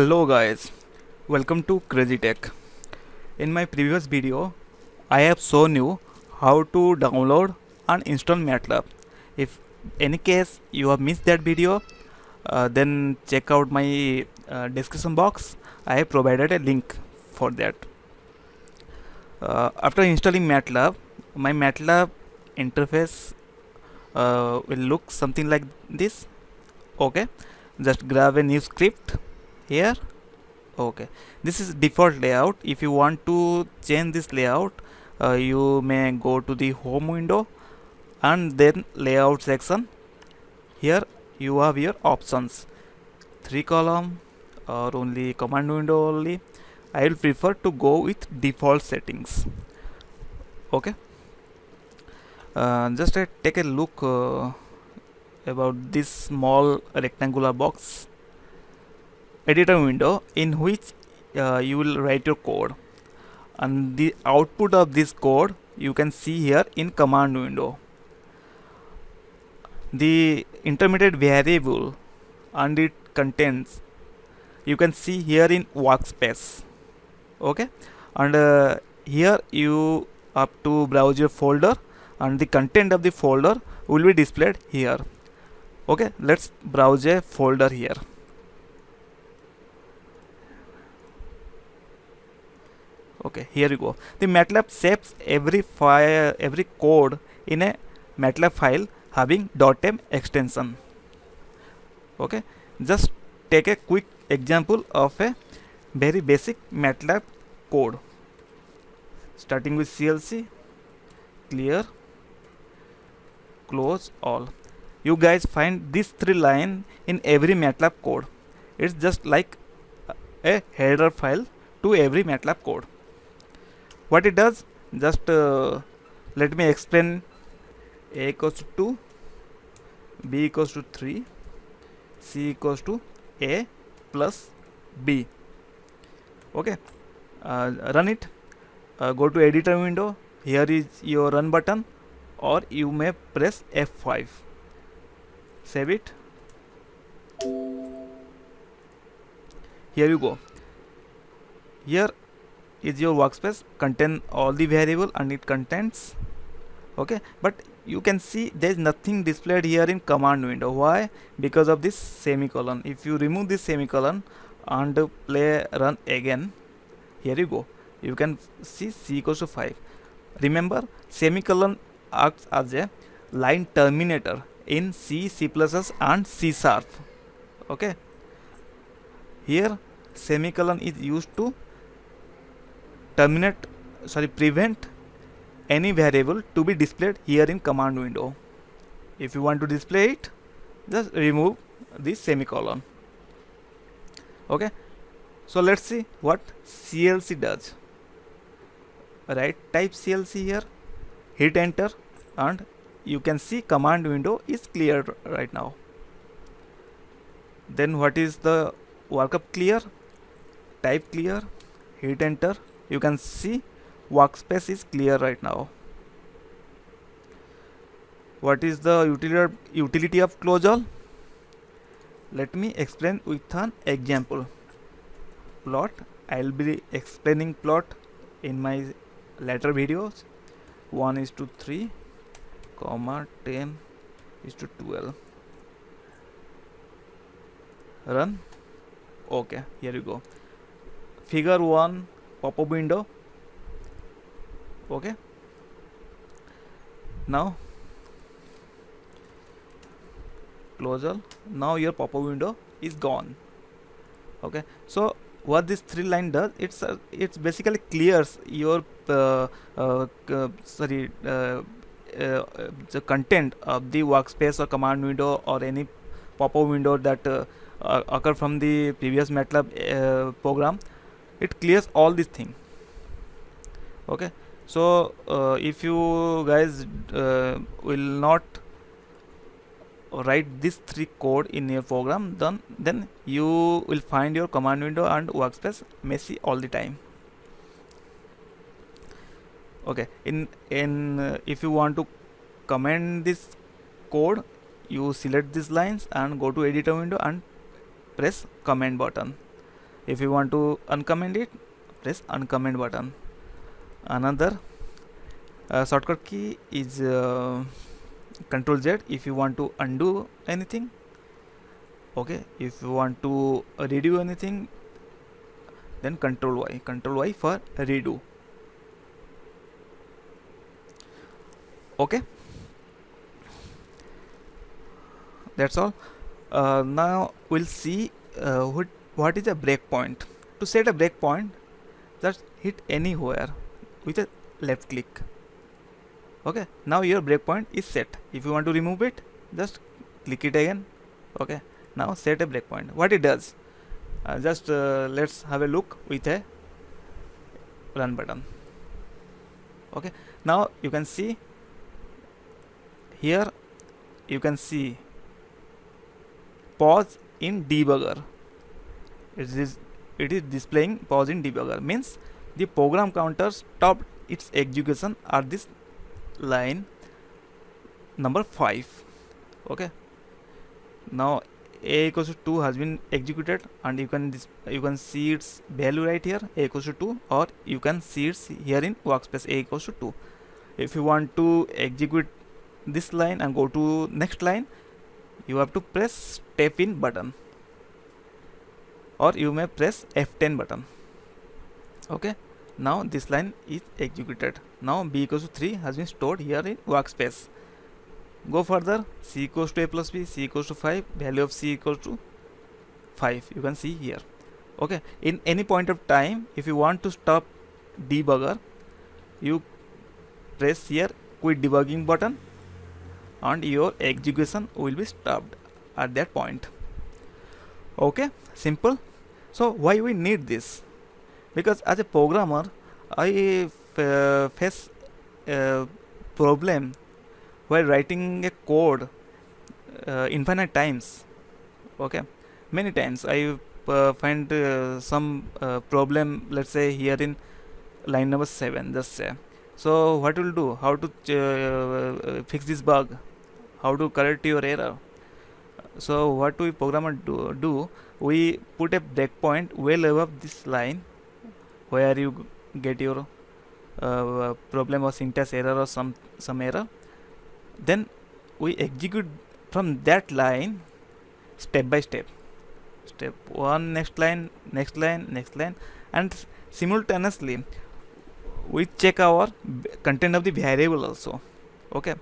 Hello guys, welcome to Crazy Tech. In my previous video, I have shown you how to download and install MATLAB. If any case you have missed that video, then check out my description box. I have provided a link for that. After installing MATLAB, my MATLAB interface will look something like this. Okay, just grab a new script here. Okay, this is default layout. If you want to change this layout, you may go to the home window and then layout section. Here you have your options, 3 column or only command window only. I will prefer to go with default settings. Okay, just take a look about this small rectangular box editor window in which you will write your code, and the output of this code you can see here in command window. The intermediate variable and it contents you can see here in workspace. Okay, and here you have to browse your folder and the content of the folder will be displayed here. Okay, let's browse a folder here. Okay, here you go. The MATLAB saves every file, every code in a MATLAB file having .m extension. Okay, just take a quick example of a very basic MATLAB code. Starting with CLC, clear, close all. You guys find these 3 lines in every MATLAB code. It's just like a header file to every MATLAB code. What it does, just let me explain. A equals to 2, B equals to 3, C equals to A plus B. Okay, run it. Go to editor window. Here is your run button, or you may press F5. Save it. Here you go. Here is your workspace, contain all the variable and it contains. Okay, but you can see there is nothing displayed here in command window. Why? Because of this semicolon. If you remove this semicolon and play run again, here you go, you can see C equals to 5. Remember, semicolon acts as a line terminator in C, C++ and C#. Okay, here semicolon is used to prevent any variable to be displayed here in command window. If you want to display it, just remove this semicolon. Okay, so let's see what CLC does. Right, type CLC here, hit enter, and you can see command window is clear right now. Then what is the workup clear? Type clear, hit enter. You can see workspace is clear right now. What is the utility of close all? Let me explain with an example. Plot. I will be explaining plot in my later videos. 1:3, 10:12. Run. Okay, here you go. Figure 1 pop-up window. Okay, now close all. Now your pop-up window is gone. Okay, so what this 3 line does, it's basically clears your the content of the workspace or command window or any pop-up window that occur from the previous MATLAB program. It clears all these things. Okay, so if you guys will not write this 3 code in your program, then you will find your command window and workspace messy all the time. Okay, if you want to comment this code, you select these lines and go to editor window and press comment button. If you want to uncomment it, press uncomment button. Another shortcut key is Control Z if you want to undo anything. Okay, if you want to redo anything, then Control Y for redo. Okay, that's all. Now we'll see what is a breakpoint. To set a breakpoint, just hit anywhere with a left click. Okay, now your breakpoint is set. If you want to remove it, just click it again. Okay, now set a breakpoint. What it does, let's have a look with a run button. Okay, now you can see here, you can see pause in debugger. It is displaying pause in debugger, means the program counter stopped its execution at this line number 5. Okay, now a equals to 2 has been executed, and you can see its value right here, a equals to 2, or you can see it's here in workspace, a equals to 2. If you want to execute this line and go to next line, you have to press step in button, or you may press F10 button. Okay, now this line is executed. Now b equals to 3 has been stored here in workspace. Go further, c equals to a plus b, c equals to 5, value of c equals to 5, you can see here. Okay, in any point of time, if you want to stop debugger, you press here quit debugging button, and your execution will be stopped at that point. Okay, simple. So why we need this? Because as a programmer, I face a problem while writing a code infinite times. Okay, many times I find some problem, let's say here in line number 7, just say. So what will do, how to fix this bug, how to correct your error? So what we programmer do, we put a breakpoint well above this line where you get your problem or syntax error or some error. Then we execute from that line step by step. Step 1, next line, next line, next line, and simultaneously we check our content of the variable also. Okay,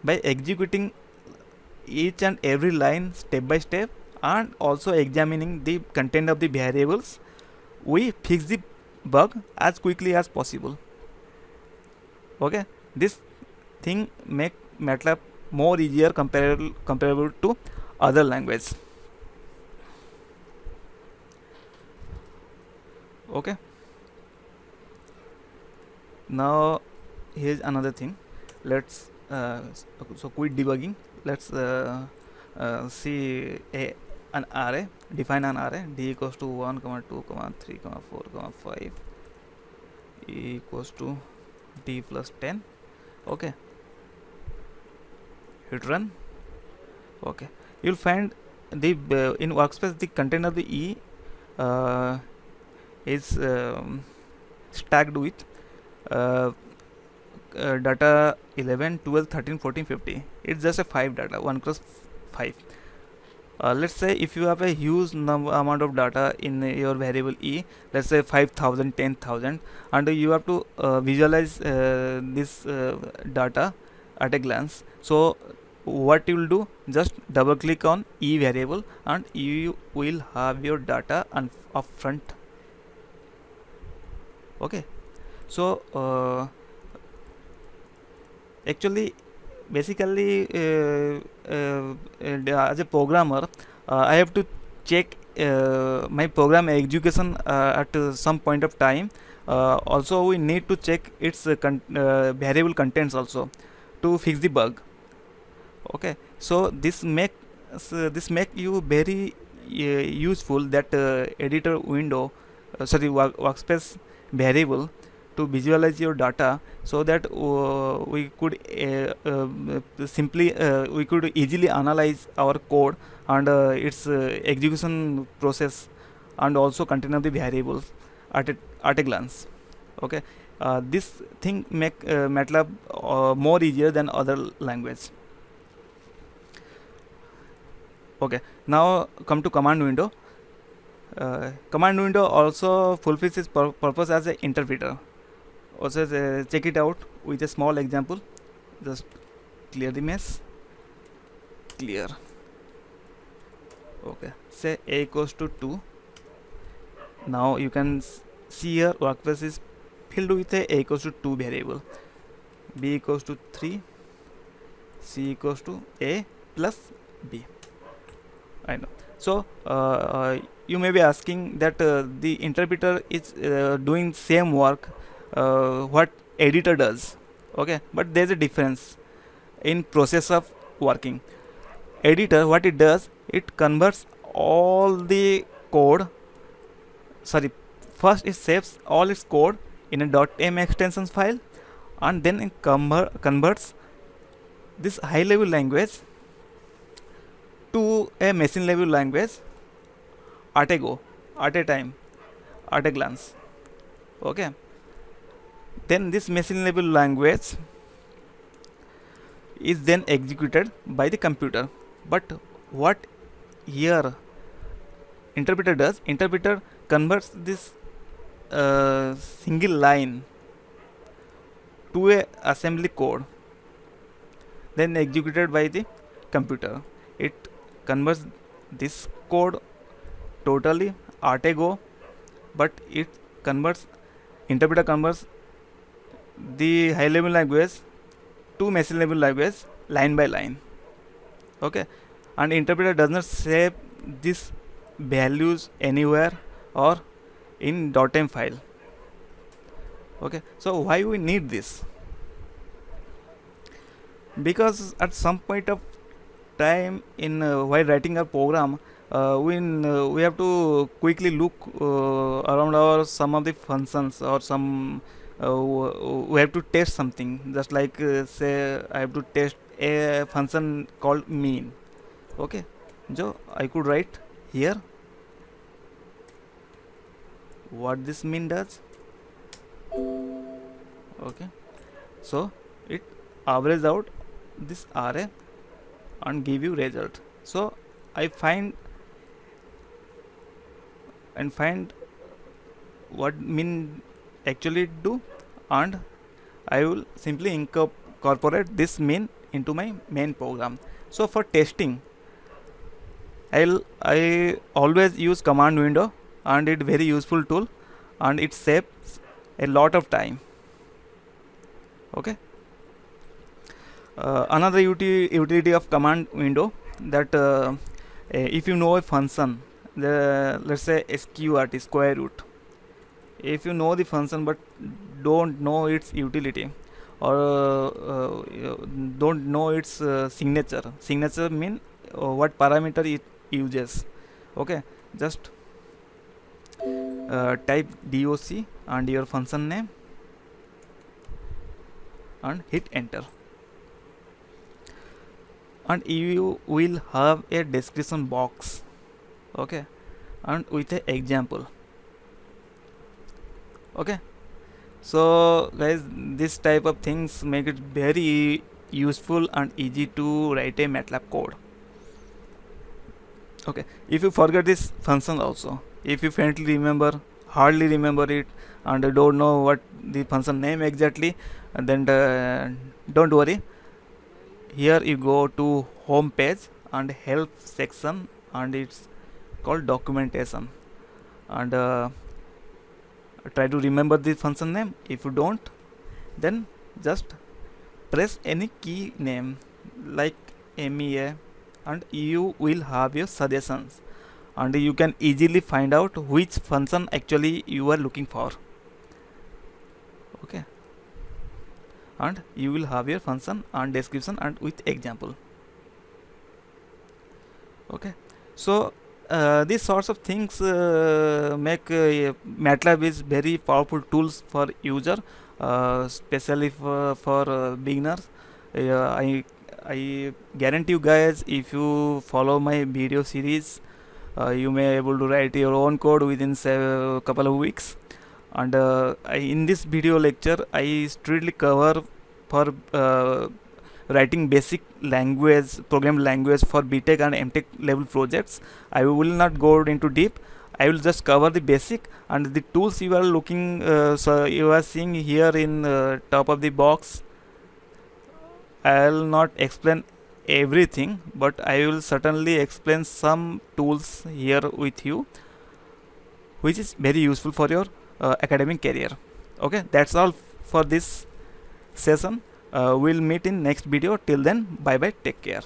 by executing each and every line step by step and also examining the content of the variables, we fix the bug as quickly as possible. Okay, this thing make MATLAB more easier comparable to other language. Okay, now here's another thing. Let's so quit debugging. Let's see an array, define an array d equals to 1, 2, 3, 4, 5 equals to d plus 10. Okay, hit run. Okay, you'll find the in workspace the content of the E is stacked with data 11, 12, 13, 14, 50. It's just a 5 data, 1 cross 5. Let's say if you have a huge amount of data in your variable E, let's say 5,000, 10,000, and you have to visualize this data at a glance. So what you will do, just double click on E variable and you will have your data up front. Okay, so actually basically as a programmer, I have to check my program execution at some point of time. Also we need to check its variable contents also to fix the bug. Okay, so this make you very useful, that editor window, sorry, workspace variable, to visualize your data, so that we could we could easily analyze our code and its execution process, and also contain of the variables at a glance. Okay, this thing make MATLAB more easier than other language. Okay, now come to command window. Command window also fulfills its purpose as an interpreter. Also, check it out with a small example. Just clear the mess. Clear. Okay, say a equals to 2. Now you can see here workspace is filled with a equals to 2 variable, b equals to 3, c equals to a plus b. I know. So you may be asking that the interpreter is doing same work what editor does. Okay, but there's a difference in process of working. Editor, what it does, it converts all the code, sorry, first it saves all its code in a .m extensions file, and then it converts this high level language to a machine level language at a go, at a time, at a glance. Okay, then this machine level language is then executed by the computer. But what here interpreter does, interpreter converts this single line to a assembly code, then executed by the computer. It converts this code totally at a go, but it converts, interpreter converts the high level language to machine level language line by line. Okay, and interpreter does not save these values anywhere or in .m file. Okay, so why we need this? Because at some point of time in while writing a program, we have to quickly look around our some of the functions, or some we have to test something, just like say I have to test a function called mean. Okay, so I could write here what this mean does. Okay, so it averages out this array and give you result. So I find what mean actually do, and I will simply incorporate this mean into my main program. So for testing, I always use command window, and it very useful tool, and it saves a lot of time. Okay, another utility of command window, that if you know a function, let's say sqrt, square root, if you know the function but don't know its utility, or don't know its signature mean what parameter it uses. Okay, just type doc and your function name and hit enter, and you will have a description box. Okay, and with an example. Okay, so guys, this type of things make it very useful and easy to write a MATLAB code. Okay, if you forget this function also, if you faintly remember, hardly remember it, and don't know what the function name exactly, then don't worry. Here you go to home page and help section, and it's called documentation, and try to remember the function name. If you don't, then just press any key name like MEA, and you will have your suggestions, and you can easily find out which function actually you are looking for. Okay, and you will have your function and description and with example. Okay, so these sorts of things make MATLAB is very powerful tools for user, especially for beginners. I guarantee you guys, if you follow my video series, you may able to write your own code within a couple of weeks. And in this video lecture I strictly cover for writing basic language, program language for BTech and MTech level projects. I will not go into deep. I will just cover the basic, and the tools you are looking, so you are seeing here in top of the box. I'll not explain everything, but I will certainly explain some tools here with you, which is very useful for your academic career. Okay, that's all for this session. We'll meet in next video. Till then, bye bye, take care.